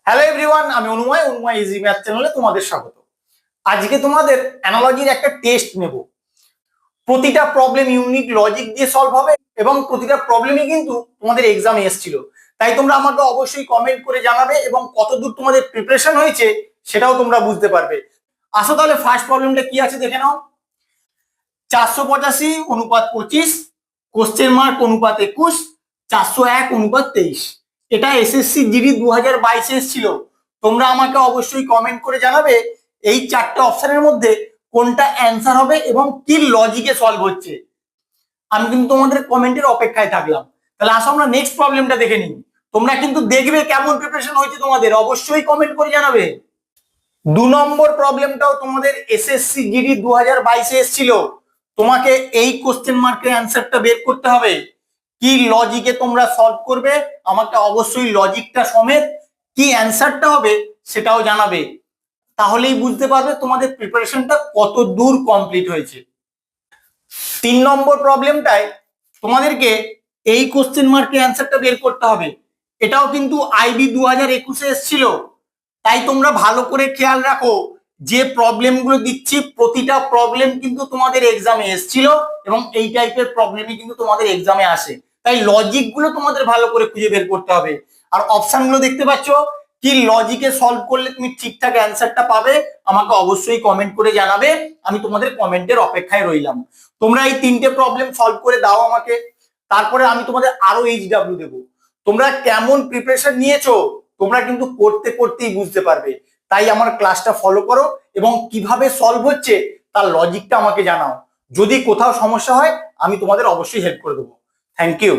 Hello everyone, আমি অনুময় easy math চ্যানেলে তোমাদের স্বাগত। আজকে তোমাদের অ্যানালজির একটা টেস্ট নেব। প্রতিটা প্রবলেম ইউনিক লজিক দিয়ে সলভ হবে এবং প্রতিটা প্রবলেমই কিন্তু তোমাদের এক্সামে এসেছিল। তাই তোমরা আমাকে অবশ্যই কমেন্ট করে জানাবে এবং কতদূর তোমাদের প্রিপারেশন হয়েছে সেটাও তোমরা বুঝতে পারবে। আসো তাহলে ফার্স্ট প্রবলেমটা কি আছে দেখে নাও। 485:25, কোশ্চেন মার্ক অনুপাত 21, 401:23। এটা এসএসসি জিডি 2022 এসেছিল। তোমরা আমাকে অবশ্যই কমেন্ট করে জানাবে এই চারটে অপশনের মধ্যে কোনটা অ্যান্সার হবে এবং কি লজিকে সলভ হচ্ছে। আমি কিন্তু তোমাদের কমেন্টের অপেক্ষায় থাকলাম। তাহলে আসো আমরা নেক্সট প্রবলেমটা দেখে নিই। তোমরা কিন্তু দেখবে কেমন প্রিপারেশন হয়েছে তোমাদের, অবশ্যই কমেন্ট করে জানাবে। 2 নম্বর প্রবলেমটাও তোমাদের এসএসসি জিডি 2022 এসেছিল। তোমাকে এই কোশ্চেন মার্কের অ্যান্সারটা বের করতে হবে। কি লজিকে তোমরা সলভ করবে আমাকে অবশ্যই লজিকটা সমেত কি অ্যান্সারটা হবে সেটাও জানাবে। তাহলেই বুঝতে পারবে তোমাদের প্রিপারেশনটা কত দূর কমপ্লিট হয়েছে। 3 নম্বর প্রবলেমটায় তোমাদেরকে এই কোশ্চেন মার্কের অ্যান্সারটা বের করতে হবে। এটাও কিন্তু আইবি 2021 এসেছিল। তাই তোমরা ভালো করে খেয়াল রাখো, যে প্রবলেমগুলো দিচ্ছি প্রতিটা প্রবলেম কিন্তু তোমাদের এক্সামে এসেছিল এবং এই টাইপের প্রবলেমই কিন্তু তোমাদের এক্সামে আসে। তাই লজিক গুলো তোমাদের ভালো করে খুঁজে বের করতে হবে। আর অপশন গুলো দেখতে পাচ্ছ, কি লজিকে সলভ করলে তুমি ঠিকঠাক অ্যান্সারটা পাবে আমাকে অবশ্যই কমেন্ট করে জানাবে। আমি তোমাদের কমেন্টের অপেক্ষায় রইলাম। তোমরা এই 3টে প্রবলেম সলভ করে দাও আমাকে, তারপরে আমি তোমাদের আরো এইচডব্লিউ দেবো। তোমরা কেমন প্রিপারেশন নিয়েছো তোমরা কিন্তু করতে করতেই বুঝতে পারবে। তাই আমার ক্লাসটা ফলো করো এবং কিভাবে সলভ হচ্ছে তার লজিকটা আমাকে জানাও। যদি কোথাও সমস্যা হয় আমি তোমাদের অবশ্যই হেল্প করে দেবো। Thank you.